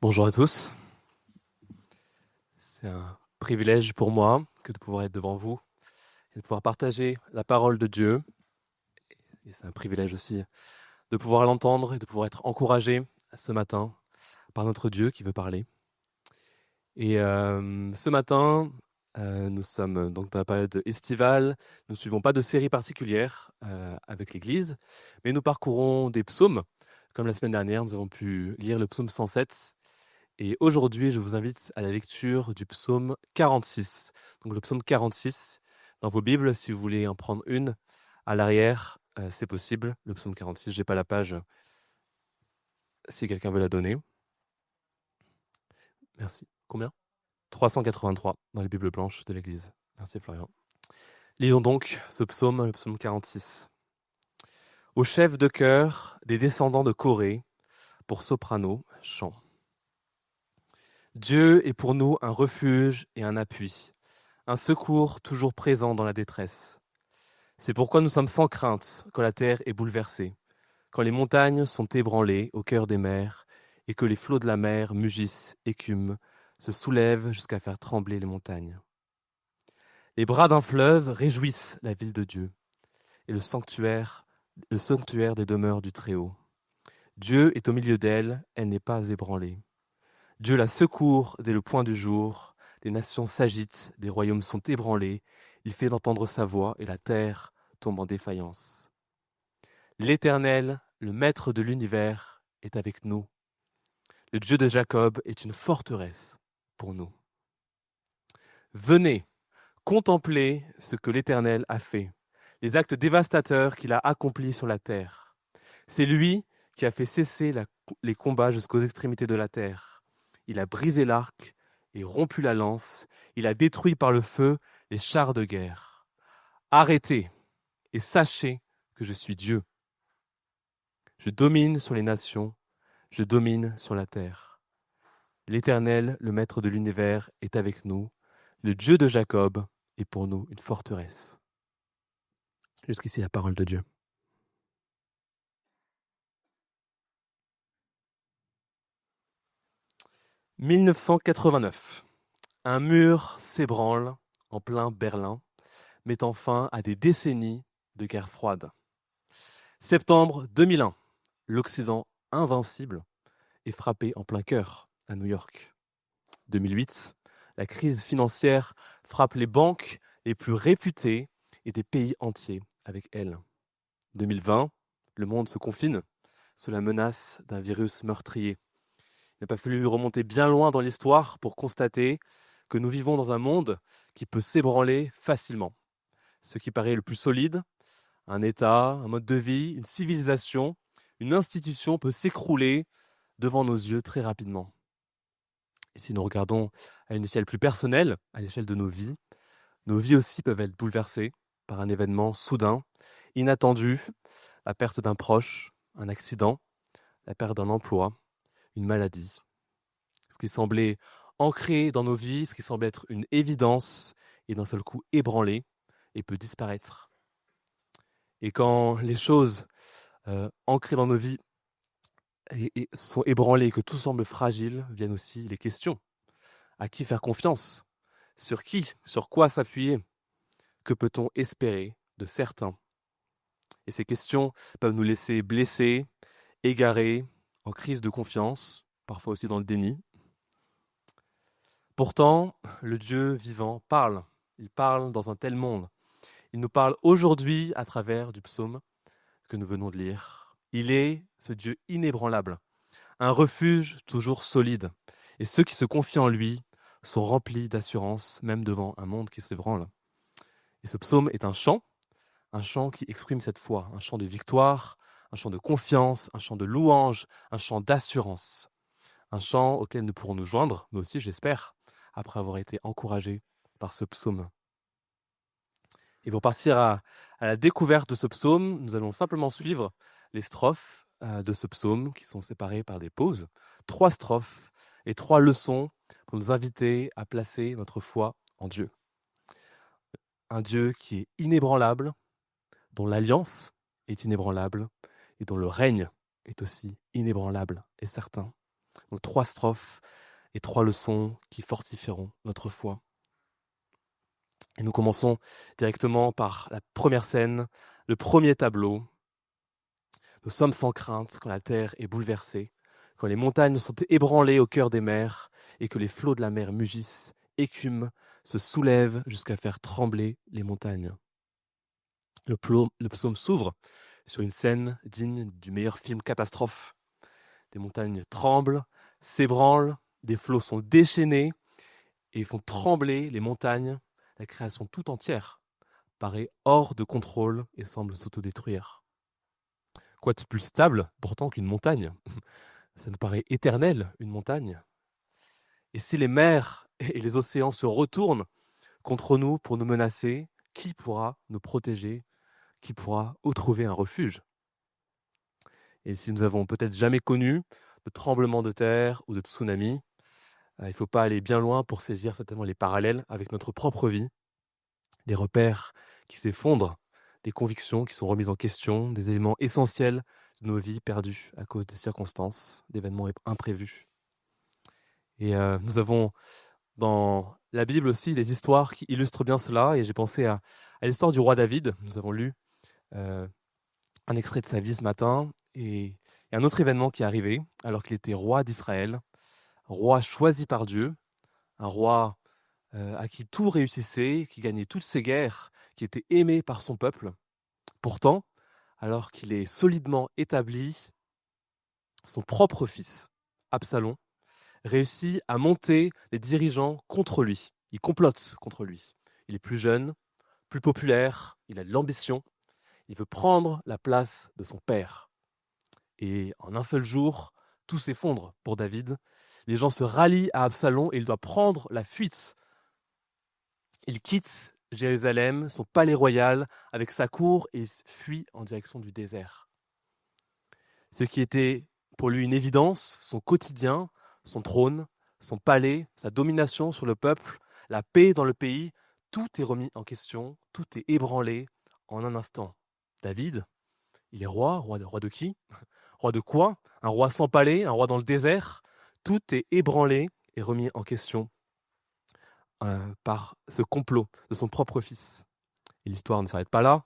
Bonjour à tous. C'est un privilège pour moi que de pouvoir être devant vous et de pouvoir partager la parole de Dieu. Et c'est un privilège aussi de pouvoir l'entendre et de pouvoir être encouragé ce matin par notre Dieu qui veut parler. Et ce matin, nous sommes donc dans la période estivale. Nous ne suivons pas de série particulière avec l'Église, mais nous parcourons des psaumes. Comme la semaine dernière, nous avons pu lire le psaume 107. Et aujourd'hui, je vous invite à la lecture du psaume 46. Donc le psaume 46, dans vos Bibles, si vous voulez en prendre une à l'arrière, c'est possible. Le psaume 46, je n'ai pas la page, si quelqu'un veut la donner. Merci. Combien 383 dans les Bibles blanches de l'Église. Merci Florian. Lisons donc ce psaume, le psaume 46. Au chef de chœur des descendants de Corée, pour soprano, chant. Dieu est pour nous un refuge et un appui, un secours toujours présent dans la détresse. C'est pourquoi nous sommes sans crainte quand la terre est bouleversée, quand les montagnes sont ébranlées au cœur des mers, et que les flots de la mer mugissent, écument, se soulèvent jusqu'à faire trembler les montagnes. Les bras d'un fleuve réjouissent la ville de Dieu, et le sanctuaire des demeures du Très-Haut. Dieu est au milieu d'elle, elle n'est pas ébranlée. Dieu la secourt dès le point du jour, des nations s'agitent, des royaumes sont ébranlés, il fait entendre sa voix et la terre tombe en défaillance. L'Éternel, le Maître de l'univers, est avec nous. Le Dieu de Jacob est une forteresse pour nous. Venez, contemplez ce que l'Éternel a fait, les actes dévastateurs qu'il a accomplis sur la terre. C'est lui qui a fait cesser les combats jusqu'aux extrémités de la terre. Il a brisé l'arc et rompu la lance. Il a détruit par le feu les chars de guerre. Arrêtez et sachez que je suis Dieu. Je domine sur les nations, je domine sur la terre. L'Éternel, le Maître de l'univers, est avec nous. Le Dieu de Jacob est pour nous une forteresse. Jusqu'ici la parole de Dieu. « 1989. Un mur s'ébranle en plein Berlin, mettant fin à des décennies de guerre froide. Septembre 2001. L'Occident invincible est frappé en plein cœur à New York. 2008. La crise financière frappe les banques les plus réputées et des pays entiers avec elle. 2020. Le monde se confine sous la menace d'un virus meurtrier. Il n'a pas fallu remonter bien loin dans l'histoire pour constater que nous vivons dans un monde qui peut s'ébranler facilement. Ce qui paraît le plus solide, un État, un mode de vie, une civilisation, une institution peut s'écrouler devant nos yeux très rapidement. Et si nous regardons à une échelle plus personnelle, à l'échelle de nos vies aussi peuvent être bouleversées par un événement soudain, inattendu, la perte d'un proche, un accident, la perte d'un emploi, une maladie. Ce qui semblait ancré dans nos vies, ce qui semblait être une évidence, est d'un seul coup ébranlé et peut disparaître. Et quand les choses ancrées dans nos vies et sont ébranlées et que tout semble fragile, viennent aussi les questions. À qui faire confiance ? Sur qui ? Sur quoi s'appuyer ? Que peut-on espérer de certains ? Et ces questions peuvent nous laisser blessés, égarés, en crise de confiance, parfois aussi dans le déni. Pourtant, le Dieu vivant parle. Il parle dans un tel monde. Il nous parle aujourd'hui à travers du psaume que nous venons de lire. Il est ce Dieu inébranlable, un refuge toujours solide. Et ceux qui se confient en lui sont remplis d'assurance, même devant un monde qui s'ébranle. Et ce psaume est un chant qui exprime cette foi, un chant de victoire, un chant de confiance, un chant de louange, un chant d'assurance. Un chant auquel nous pourrons nous joindre, nous aussi j'espère, après avoir été encouragés par ce psaume. Et pour partir à la découverte de ce psaume, nous allons simplement suivre les strophes de ce psaume qui sont séparées par des pauses. 3 strophes et 3 leçons pour nous inviter à placer notre foi en Dieu. Un Dieu qui est inébranlable, dont l'alliance est inébranlable et dont le règne est aussi inébranlable et certain. Donc 3 strophes et 3 leçons qui fortifieront notre foi. Et nous commençons directement par la première scène, le premier tableau. Nous sommes sans crainte quand la terre est bouleversée, quand les montagnes sont ébranlées au cœur des mers et que les flots de la mer mugissent, écument, se soulèvent jusqu'à faire trembler les montagnes. Le psaume s'ouvre sur une scène digne du meilleur film catastrophe. Des montagnes tremblent, s'ébranlent, des flots sont déchaînés et font trembler les montagnes. La création tout entière paraît hors de contrôle et semble s'autodétruire. Quoi de plus stable pourtant qu'une montagne? Ça nous paraît éternel, une montagne. Et si les mers et les océans se retournent contre nous pour nous menacer, qui pourra nous protéger? Qui pourra où trouver un refuge? Et si nous avons peut-être jamais connu de tremblement de terre ou de tsunami, il ne faut pas aller bien loin pour saisir certainement les parallèles avec notre propre vie, des repères qui s'effondrent, des convictions qui sont remises en question, des éléments essentiels de nos vies perdus à cause des circonstances, d'événements imprévus. Et nous avons dans la Bible aussi des histoires qui illustrent bien cela, et j'ai pensé à l'histoire du roi David. Nous avons lu un extrait de sa vie ce matin, et il y a un autre événement qui est arrivé alors qu'il était roi d'Israël, roi choisi par Dieu, un roi à qui tout réussissait, qui gagnait toutes ses guerres, qui était aimé par son peuple. Pourtant, alors qu'il est solidement établi, son propre fils, Absalom, réussit à monter les dirigeants contre lui. Il complote contre lui. Il est plus jeune, plus populaire, il a de l'ambition, il veut prendre la place de son père. Et en un seul jour, tout s'effondre pour David. Les gens se rallient à Absalom et il doit prendre la fuite. Il quitte Jérusalem, son palais royal, avec sa cour, et fuit en direction du désert. Ce qui était pour lui une évidence, son quotidien, son trône, son palais, sa domination sur le peuple, la paix dans le pays, tout est remis en question, tout est ébranlé en un instant. David, il est roi de qui? Roi de quoi? Un roi sans palais, un roi dans le désert. Tout est ébranlé et remis en question par ce complot de son propre fils. Et l'histoire ne s'arrête pas là.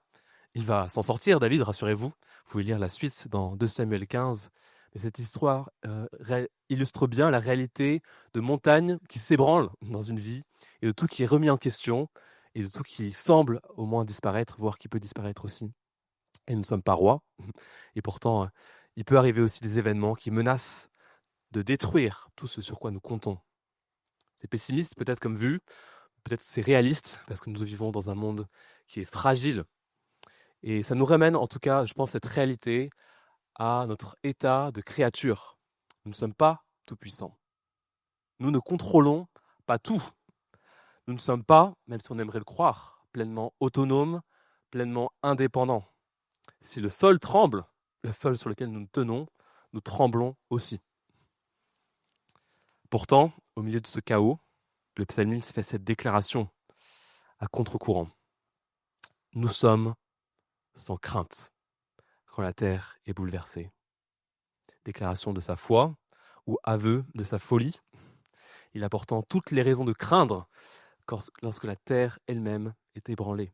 Il va s'en sortir, David, rassurez-vous. Vous pouvez lire la suite dans 2 Samuel 15. Mais cette histoire illustre bien la réalité de montagnes qui s'ébranlent dans une vie et de tout qui est remis en question et de tout qui semble au moins disparaître, voire qui peut disparaître aussi. Et nous ne sommes pas rois. Et pourtant, il peut arriver aussi des événements qui menacent de détruire tout ce sur quoi nous comptons. C'est pessimiste peut-être comme vue, peut-être c'est réaliste parce que nous vivons dans un monde qui est fragile. Et ça nous ramène en tout cas, je pense, cette réalité à notre état de créature. Nous ne sommes pas tout-puissants. Nous ne contrôlons pas tout. Nous ne sommes pas, même si on aimerait le croire, pleinement autonomes, pleinement indépendants. Si le sol tremble, le sol sur lequel nous nous tenons, nous tremblons aussi. Pourtant, au milieu de ce chaos, le psalmiste fait cette déclaration à contre-courant. Nous sommes sans crainte quand la terre est bouleversée. Déclaration de sa foi ou aveu de sa folie. Il a pourtant toutes les raisons de craindre lorsque la terre elle-même est ébranlée.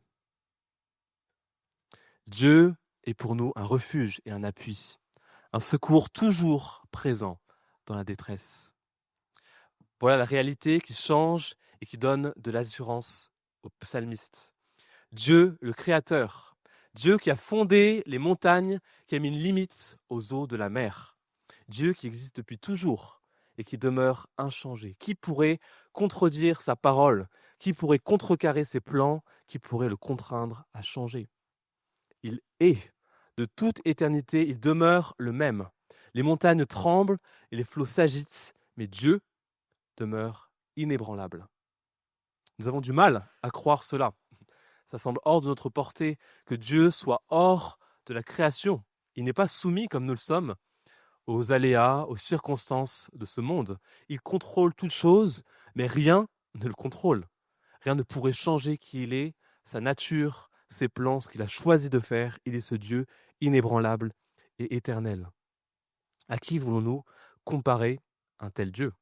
Dieu est pour nous un refuge et un appui, un secours toujours présent dans la détresse. Voilà la réalité qui change et qui donne de l'assurance au psalmiste. Dieu, le Créateur, Dieu qui a fondé les montagnes, qui a mis une limite aux eaux de la mer. Dieu qui existe depuis toujours et qui demeure inchangé. Qui pourrait contredire sa parole? Qui pourrait contrecarrer ses plans? Qui pourrait le contraindre à changer? Il est. De toute éternité, il demeure le même. Les montagnes tremblent et les flots s'agitent, mais Dieu demeure inébranlable. Nous avons du mal à croire cela. Ça semble hors de notre portée que Dieu soit hors de la création. Il n'est pas soumis, comme nous le sommes, aux aléas, aux circonstances de ce monde. Il contrôle toutes choses, mais rien ne le contrôle. Rien ne pourrait changer qui il est, sa nature, ses plans, ce qu'il a choisi de faire. Il est ce Dieu inébranlable et éternel. À qui voulons-nous comparer un tel Dieu?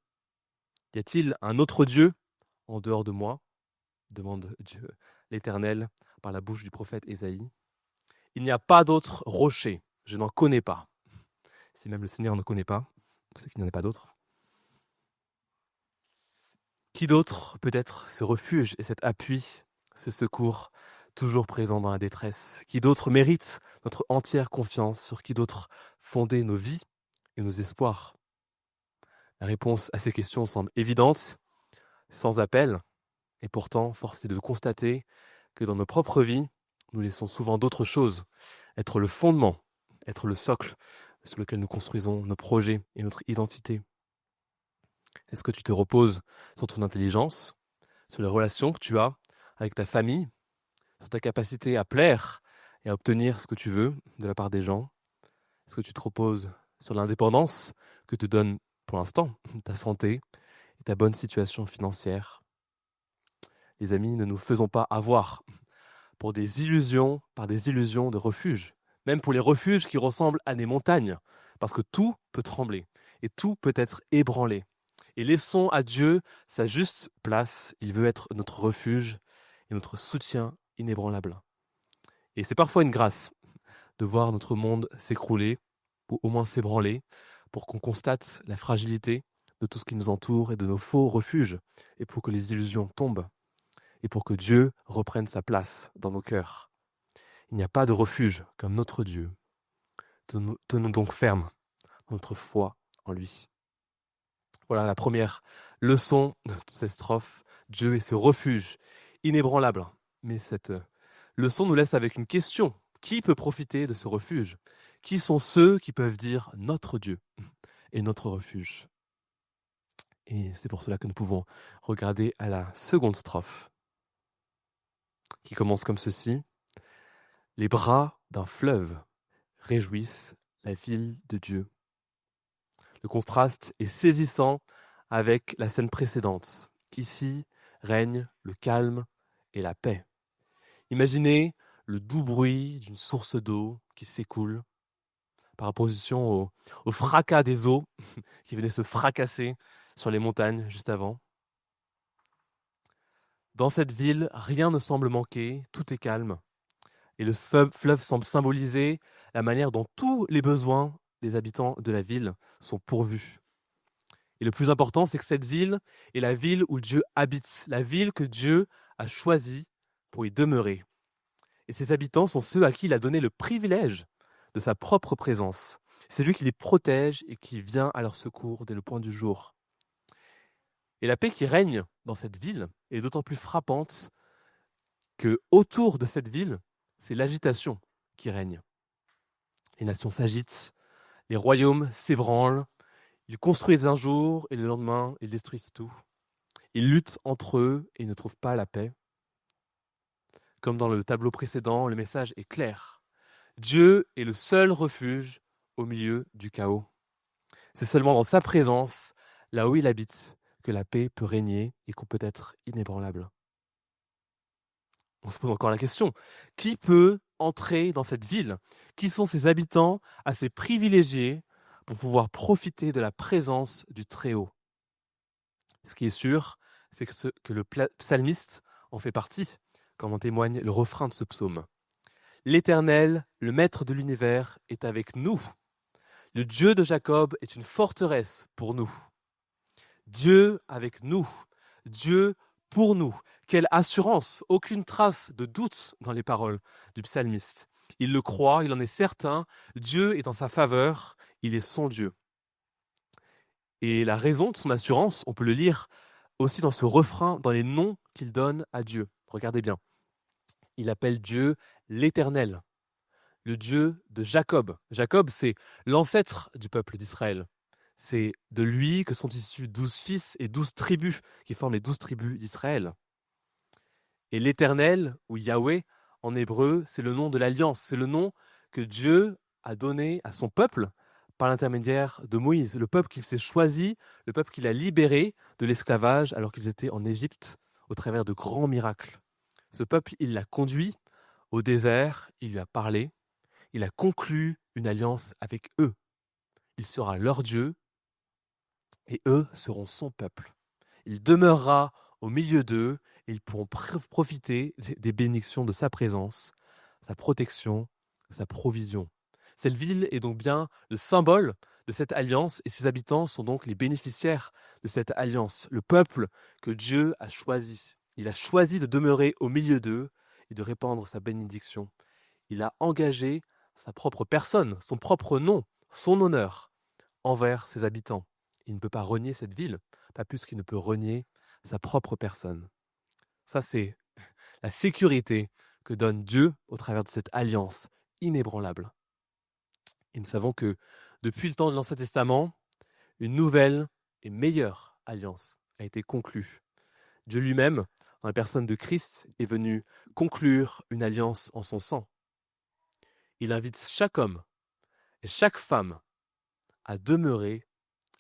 Y a-t-il un autre Dieu en dehors de moi? Demande Dieu, l'Éternel, par la bouche du prophète Ésaïe. Il n'y a pas d'autre rocher, je n'en connais pas. Si même le Seigneur ne connaît pas, c'est qu'il n'y en a pas d'autre. Qui d'autre peut être ce refuge et cet appui, ce secours toujours présent dans la détresse? Qui d'autre mérite notre entière confiance? Sur qui d'autre fonder nos vies et nos espoirs? La réponse à ces questions semble évidente, sans appel, et pourtant, force est de constater que dans nos propres vies, nous laissons souvent d'autres choses être le fondement, être le socle sur lequel nous construisons nos projets et notre identité. Est-ce que tu te reposes sur ton intelligence, sur les relations que tu as avec ta famille, sur ta capacité à plaire et à obtenir ce que tu veux de la part des gens? Est-ce que tu te reposes sur l'indépendance que te donne pour l'instant ta santé et ta bonne situation financière? Les amis, ne nous faisons pas avoir pour des illusions, par des illusions de refuge, même pour les refuges qui ressemblent à des montagnes, parce que tout peut trembler et tout peut être ébranlé. Et laissons à Dieu sa juste place. Il veut être notre refuge et notre soutien inébranlable. Et c'est parfois une grâce de voir notre monde s'écrouler, ou au moins s'ébranler, pour qu'on constate la fragilité de tout ce qui nous entoure et de nos faux refuges, et pour que les illusions tombent, et pour que Dieu reprenne sa place dans nos cœurs. Il n'y a pas de refuge comme notre Dieu. Tenons donc ferme notre foi en lui. Voilà la première leçon de toutes ces strophes. Dieu est ce refuge inébranlable. Mais cette leçon nous laisse avec une question. Qui peut profiter de ce refuge? Qui sont ceux qui peuvent dire notre Dieu est notre refuge? Et c'est pour cela que nous pouvons regarder à la seconde strophe, qui commence comme ceci. Les bras d'un fleuve réjouissent la ville de Dieu. Le contraste est saisissant avec la scène précédente, qu'ici règne le calme et la paix. Imaginez le doux bruit d'une source d'eau qui s'écoule, par opposition au fracas des eaux qui venaient se fracasser sur les montagnes juste avant. Dans cette ville, rien ne semble manquer, tout est calme. Et le fleuve semble symboliser la manière dont tous les besoins des habitants de la ville sont pourvus. Et le plus important, c'est que cette ville est la ville où Dieu habite, la ville que Dieu a choisie pour y demeurer. Et ses habitants sont ceux à qui il a donné le privilège de sa propre présence. C'est lui qui les protège et qui vient à leur secours dès le point du jour. Et la paix qui règne dans cette ville est d'autant plus frappante que autour de cette ville, c'est l'agitation qui règne. Les nations s'agitent, les royaumes s'ébranlent, ils construisent un jour et le lendemain, ils détruisent tout. Ils luttent entre eux et ne trouvent pas la paix. Comme dans le tableau précédent, le message est clair. Dieu est le seul refuge au milieu du chaos. C'est seulement dans sa présence, là où il habite, que la paix peut régner et qu'on peut être inébranlable. On se pose encore la question, qui peut entrer dans cette ville? Qui sont ses habitants assez privilégiés pour pouvoir profiter de la présence du Très-Haut? Ce qui est sûr, c'est que le psalmiste en fait partie, comme en témoigne le refrain de ce psaume. L'Éternel, le Maître de l'univers, est avec nous. Le Dieu de Jacob est une forteresse pour nous. Dieu avec nous, Dieu pour nous. Quelle assurance, aucune trace de doute dans les paroles du psalmiste. Il le croit, il en est certain, Dieu est en sa faveur, il est son Dieu. Et la raison de son assurance, on peut le lire aussi dans ce refrain, dans les noms qu'il donne à Dieu. Regardez bien. Il appelle Dieu l'Éternel, le Dieu de Jacob. Jacob, c'est l'ancêtre du peuple d'Israël. C'est de lui que sont issus 12 fils et 12 tribus qui forment les 12 tribus d'Israël. Et l'Éternel, ou Yahweh, en hébreu, c'est le nom de l'alliance. C'est le nom que Dieu a donné à son peuple par l'intermédiaire de Moïse, le peuple qu'il s'est choisi, le peuple qu'il a libéré de l'esclavage alors qu'ils étaient en Égypte au travers de grands miracles. Ce peuple, il l'a conduit au désert, il lui a parlé, il a conclu une alliance avec eux. Il sera leur Dieu et eux seront son peuple. Il demeurera au milieu d'eux et ils pourront profiter des bénédictions de sa présence, sa protection, sa provision. Cette ville est donc bien le symbole de cette alliance et ses habitants sont donc les bénéficiaires de cette alliance, le peuple que Dieu a choisi. Il a choisi de demeurer au milieu d'eux et de répandre sa bénédiction. Il a engagé sa propre personne, son propre nom, son honneur envers ses habitants. Il ne peut pas renier cette ville, pas plus qu'il ne peut renier sa propre personne. Ça, c'est la sécurité que donne Dieu au travers de cette alliance inébranlable. Et nous savons que depuis le temps de l'Ancien Testament, une nouvelle et meilleure alliance a été conclue. Dieu lui-même, dans la personne de Christ, est venu conclure une alliance en son sang. Il invite chaque homme et chaque femme à demeurer,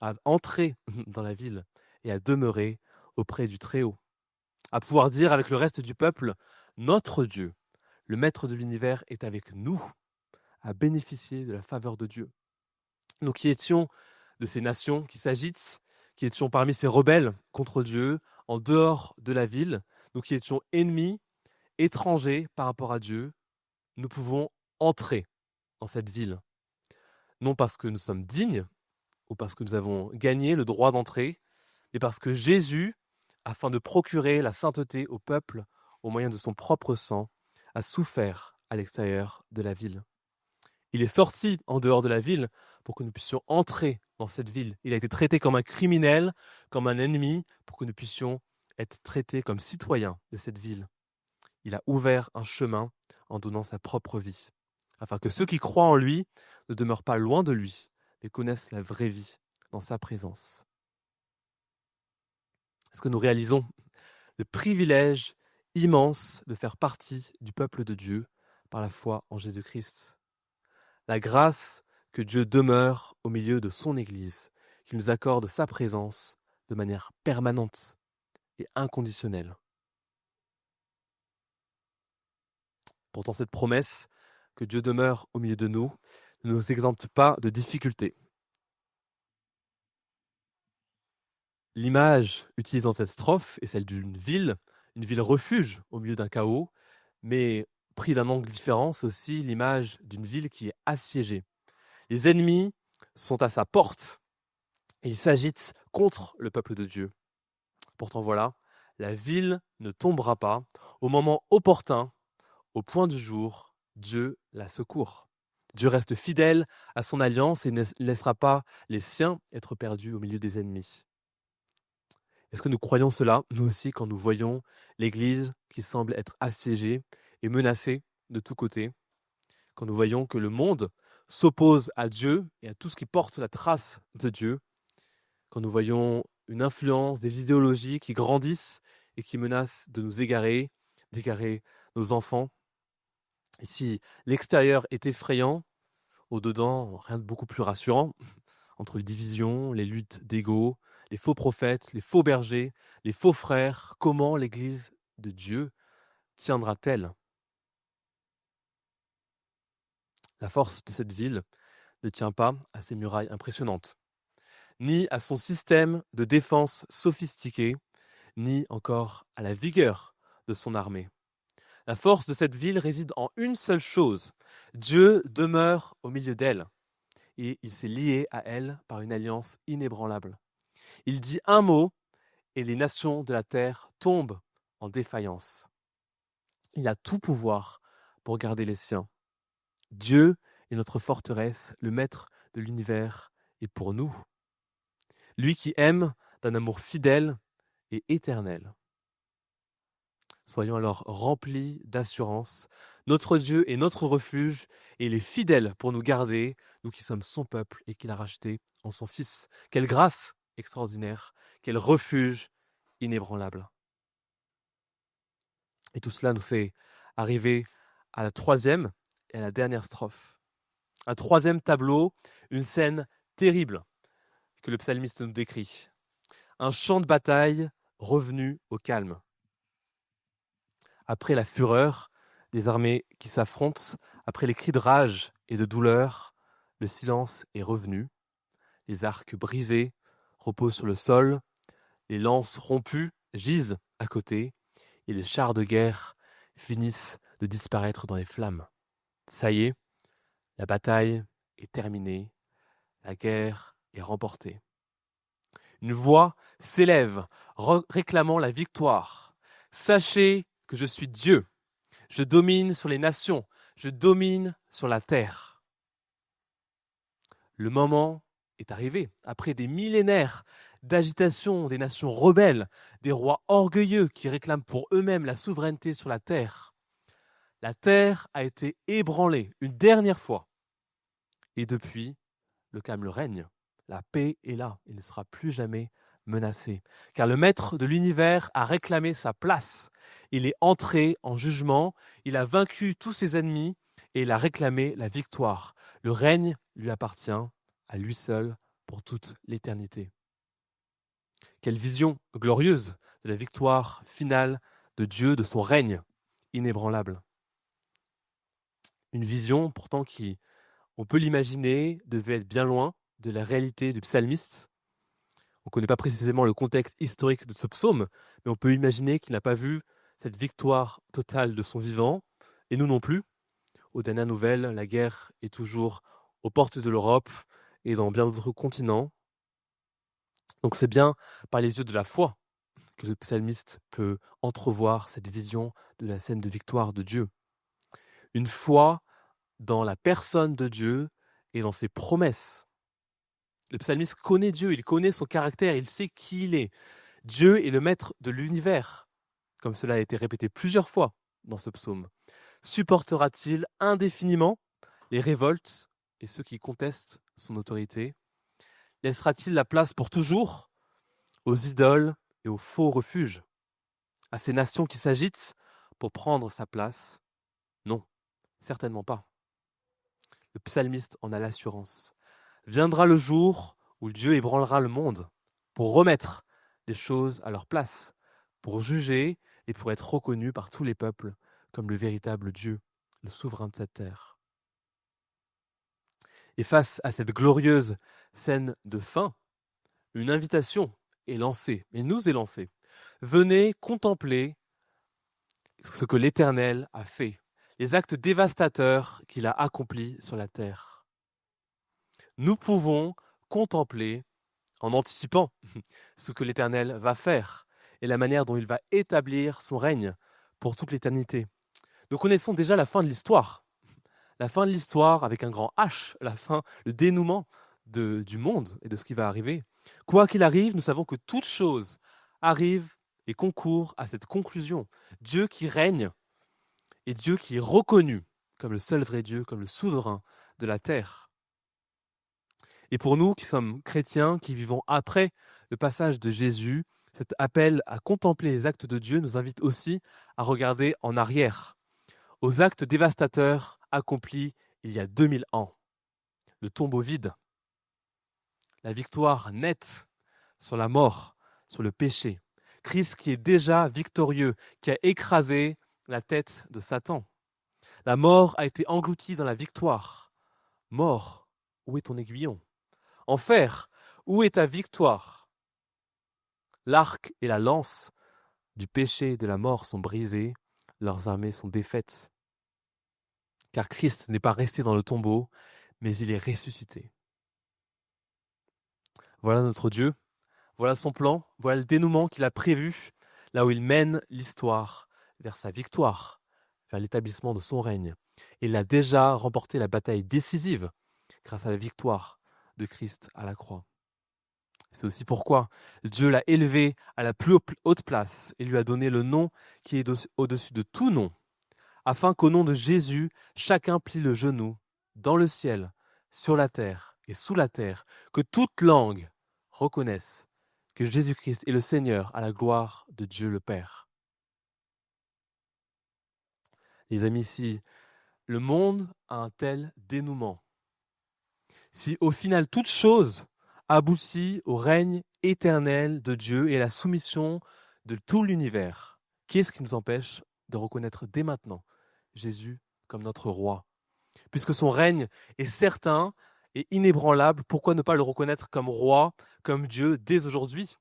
à entrer dans la ville et à demeurer auprès du Très-Haut, à pouvoir dire avec le reste du peuple, notre Dieu, le Maître de l'univers, est avec nous, à bénéficier de la faveur de Dieu. Nous qui étions de ces nations qui s'agitent, qui étions parmi ces rebelles contre Dieu, en dehors de la ville, nous qui étions ennemis, étrangers par rapport à Dieu, nous pouvons entrer dans cette ville. Non parce que nous sommes dignes, ou parce que nous avons gagné le droit d'entrer, mais parce que Jésus, afin de procurer la sainteté au peuple au moyen de son propre sang, a souffert à l'extérieur de la ville. Il est sorti en dehors de la ville pour que nous puissions entrer dans cette ville. Il a été traité comme un criminel, comme un ennemi, pour que nous puissions être traités comme citoyens de cette ville. Il a ouvert un chemin en donnant sa propre vie, afin que ceux qui croient en lui ne demeurent pas loin de lui, mais connaissent la vraie vie dans sa présence. Est-ce que nous réalisons le privilège immense de faire partie du peuple de Dieu par la foi en Jésus-Christ? La grâce que Dieu demeure au milieu de son Église, qu'il nous accorde sa présence de manière permanente et inconditionnelle. Pourtant, cette promesse que Dieu demeure au milieu de nous ne nous exempte pas de difficultés. L'image utilisée dans cette strophe est celle d'une ville, une ville refuge au milieu d'un chaos, mais pris d'un angle différent, c'est aussi l'image d'une ville qui est assiégée. Les ennemis sont à sa porte et ils s'agitent contre le peuple de Dieu. Pourtant voilà, la ville ne tombera pas. Au moment opportun, au point du jour, Dieu la secourt. Dieu reste fidèle à son alliance et ne laissera pas les siens être perdus au milieu des ennemis. Est-ce que nous croyons cela, nous aussi, quand nous voyons l'Église qui semble être assiégée et menacée de tous côtés, quand nous voyons que le monde s'oppose à Dieu et à tout ce qui porte la trace de Dieu, quand nous voyons une influence des idéologies qui grandissent et qui menacent de nous égarer, d'égarer nos enfants. Et si l'extérieur est effrayant, au-dedans, rien de beaucoup plus rassurant, entre les divisions, les luttes d'ego, les faux prophètes, les faux bergers, les faux frères, comment l'Église de Dieu tiendra-t-elle? La force de cette ville ne tient pas à ses murailles impressionnantes, ni à son système de défense sophistiqué, ni encore à la vigueur de son armée. La force de cette ville réside en une seule chose. Dieu demeure au milieu d'elle et il s'est lié à elle par une alliance inébranlable. Il dit un mot et les nations de la terre tombent en défaillance. Il a tout pouvoir pour garder les siens. Dieu est notre forteresse, le maître de l'univers est pour nous. Lui qui aime d'un amour fidèle et éternel. Soyons alors remplis d'assurance. Notre Dieu est notre refuge et il est fidèle pour nous garder, nous qui sommes son peuple et qu'il a racheté en son Fils. Quelle grâce extraordinaire, quel refuge inébranlable. Et tout cela nous fait arriver à la troisième et à la dernière strophe. Un troisième tableau, une scène terrible que le psalmiste nous décrit. Un champ de bataille revenu au calme. Après la fureur des armées qui s'affrontent, après les cris de rage et de douleur, le silence est revenu. Les arcs brisés reposent sur le sol, les lances rompues gisent à côté, et les chars de guerre finissent de disparaître dans les flammes. Ça y est, la bataille est terminée, la guerre est remportée. Une voix s'élève, réclamant la victoire. Sachez que je suis Dieu. Je domine sur les nations. Je domine sur la terre. Le moment est arrivé. Après des millénaires d'agitation des nations rebelles, des rois orgueilleux qui réclament pour eux-mêmes la souveraineté sur la terre a été ébranlée une dernière fois. Et depuis, le calme règne. La paix est là. Il ne sera plus jamais menacé. Car le maître de l'univers a réclamé sa place. Il est entré en jugement. Il a vaincu tous ses ennemis et il a réclamé la victoire. Le règne lui appartient à lui seul pour toute l'éternité. Quelle vision glorieuse de la victoire finale de Dieu, de son règne inébranlable. Une vision pourtant qui, on peut l'imaginer, devait être bien loin de la réalité du psalmiste. On ne connaît pas précisément le contexte historique de ce psaume, mais on peut imaginer qu'il n'a pas vu cette victoire totale de son vivant, et nous non plus. Aux dernières nouvelles, la guerre est toujours aux portes de l'Europe et dans bien d'autres continents. Donc c'est bien par les yeux de la foi que le psalmiste peut entrevoir cette vision de la scène de victoire de Dieu. Une foi dans la personne de Dieu et dans ses promesses. Le psalmiste connaît Dieu, il connaît son caractère, il sait qui il est. Dieu est le maître de l'univers, comme cela a été répété plusieurs fois dans ce psaume. Supportera-t-il indéfiniment les révoltes et ceux qui contestent son autorité? Laissera-t-il la place pour toujours aux idoles et aux faux refuges, à ces nations qui s'agitent pour prendre sa place? Non, certainement pas. Le psalmiste en a l'assurance. Viendra le jour où Dieu ébranlera le monde pour remettre les choses à leur place, pour juger et pour être reconnu par tous les peuples comme le véritable Dieu, le souverain de cette terre. Et face à cette glorieuse scène de fin, une invitation est lancée, et nous est lancée. Venez contempler ce que l'Éternel a fait, les actes dévastateurs qu'il a accomplis sur la terre. Nous pouvons contempler, en anticipant ce que l'Éternel va faire et la manière dont il va établir son règne pour toute l'éternité. Nous connaissons déjà la fin de l'histoire. La fin de l'histoire avec un grand H, la fin, le dénouement du monde et de ce qui va arriver. Quoi qu'il arrive, nous savons que toute chose arrive et concourt à cette conclusion. Dieu qui règne et Dieu qui est reconnu comme le seul vrai Dieu, comme le souverain de la terre. Et pour nous qui sommes chrétiens, qui vivons après le passage de Jésus, cet appel à contempler les actes de Dieu nous invite aussi à regarder en arrière, aux actes dévastateurs accomplis il y a 2000 ans. Le tombeau vide, la victoire nette sur la mort, sur le péché. Christ qui est déjà victorieux, qui a écrasé la tête de Satan. La mort a été engloutie dans la victoire. Mort, où est ton aiguillon? Enfer, où est ta victoire? L'arc et la lance du péché et de la mort sont brisés, leurs armées sont défaites. Car Christ n'est pas resté dans le tombeau, mais il est ressuscité. Voilà notre Dieu, voilà son plan, voilà le dénouement qu'il a prévu, là où il mène l'histoire vers sa victoire, vers l'établissement de son règne. Il a déjà remporté la bataille décisive grâce à la victoire de Christ à la croix. C'est aussi pourquoi Dieu l'a élevé à la plus haute place et lui a donné le nom qui est au-dessus de tout nom, afin qu'au nom de Jésus, chacun plie le genou dans le ciel, sur la terre et sous la terre, que toute langue reconnaisse que Jésus-Christ est le Seigneur à la gloire de Dieu le Père. Les amis, si le monde a un tel dénouement, si au final toute chose aboutit au règne éternel de Dieu et à la soumission de tout l'univers, qu'est-ce qui nous empêche de reconnaître dès maintenant Jésus comme notre roi? Puisque son règne est certain est inébranlable, pourquoi ne pas le reconnaître comme roi, comme Dieu dès aujourd'hui?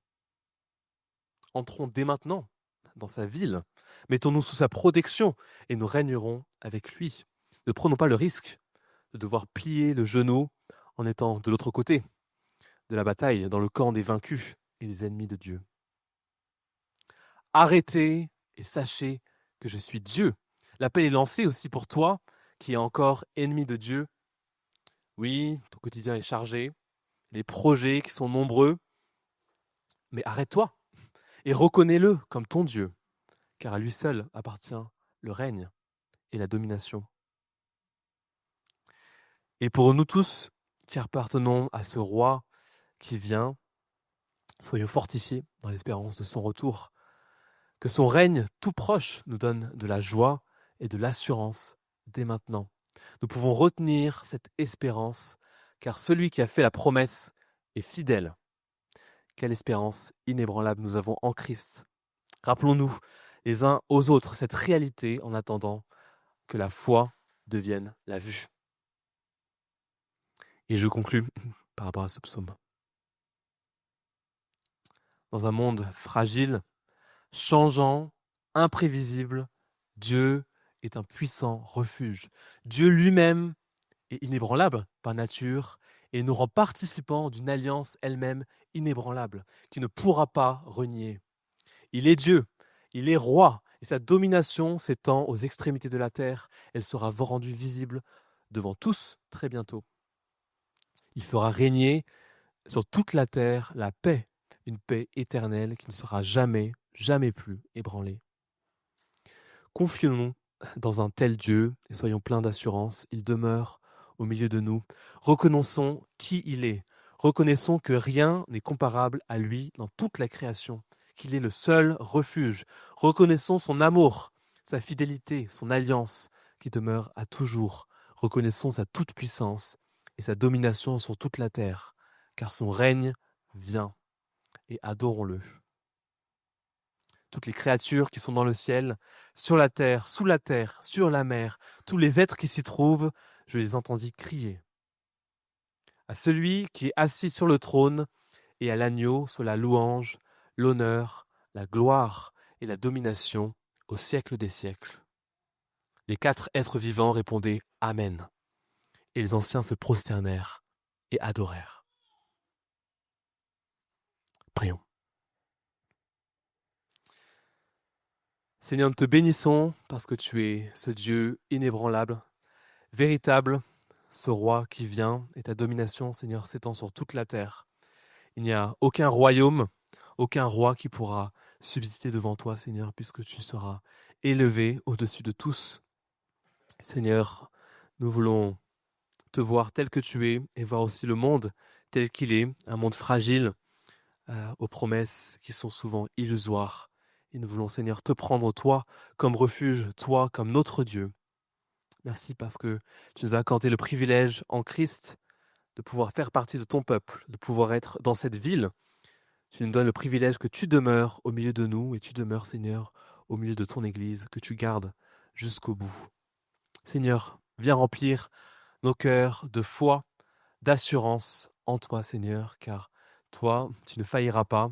Entrons dès maintenant dans sa ville, mettons-nous sous sa protection et nous régnerons avec lui. Ne prenons pas le risque de devoir plier le genou en étant de l'autre côté de la bataille, dans le camp des vaincus et des ennemis de Dieu. Arrêtez et sachez que je suis Dieu. L'appel est lancé aussi pour toi qui es encore ennemi de Dieu. Oui, ton quotidien est chargé, les projets qui sont nombreux, mais arrête-toi et reconnais-le comme ton Dieu, car à lui seul appartient le règne et la domination. Et pour nous tous qui appartenons à ce roi qui vient, soyons fortifiés dans l'espérance de son retour, que son règne tout proche nous donne de la joie et de l'assurance dès maintenant. Nous pouvons retenir cette espérance, car celui qui a fait la promesse est fidèle. Quelle espérance inébranlable nous avons en Christ. Rappelons-nous les uns aux autres cette réalité en attendant que la foi devienne la vue. Et je conclus par rapport à ce psaume. Dans un monde fragile, changeant, imprévisible, Dieu est un puissant refuge. Dieu lui-même est inébranlable par nature et nous rend participants d'une alliance elle-même inébranlable, qui ne pourra pas renier. Il est Dieu, il est roi, et sa domination s'étend aux extrémités de la terre. Elle sera rendue visible devant tous très bientôt. Il fera régner sur toute la terre la paix, une paix éternelle qui ne sera jamais, jamais plus ébranlée. Confions-nous dans un tel Dieu et soyons pleins d'assurance. Il demeure au milieu de nous. Reconnaissons qui il est. Reconnaissons que rien n'est comparable à lui dans toute la création, qu'il est le seul refuge. Reconnaissons son amour, sa fidélité, son alliance qui demeure à toujours. Reconnaissons sa toute-puissance et sa domination sur toute la terre, car son règne vient, et adorons-le. Toutes les créatures qui sont dans le ciel, sur la terre, sous la terre, sur la mer, tous les êtres qui s'y trouvent, je les entendis crier. À celui qui est assis sur le trône et à l'agneau soit la louange, l'honneur, la gloire et la domination au siècle des siècles. Les 4 êtres vivants répondaient « Amen ». Et les anciens se prosternèrent et adorèrent. Prions. Seigneur, nous te bénissons parce que tu es ce Dieu inébranlable, véritable, ce roi qui vient, et ta domination, Seigneur, s'étend sur toute la terre. Il n'y a aucun royaume, aucun roi qui pourra subsister devant toi, Seigneur, puisque tu seras élevé au-dessus de tous. Seigneur, nous voulons te voir tel que tu es et voir aussi le monde tel qu'il est, un monde fragile, aux promesses qui sont souvent illusoires. Et nous voulons, Seigneur, te prendre, toi, comme refuge, toi, comme notre Dieu. Merci parce que tu nous as accordé le privilège en Christ de pouvoir faire partie de ton peuple, de pouvoir être dans cette ville. Tu nous donnes le privilège que tu demeures au milieu de nous et tu demeures, Seigneur, au milieu de ton Église, que tu gardes jusqu'au bout. Seigneur, viens remplir nos cœurs de foi, d'assurance en toi, Seigneur, car toi, tu ne failliras pas.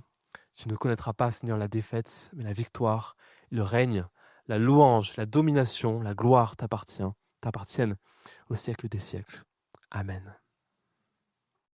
Tu ne connaîtras pas, Seigneur, la défaite, mais la victoire, le règne, la louange, la domination, la gloire t'appartiennent au siècle des siècles. Amen.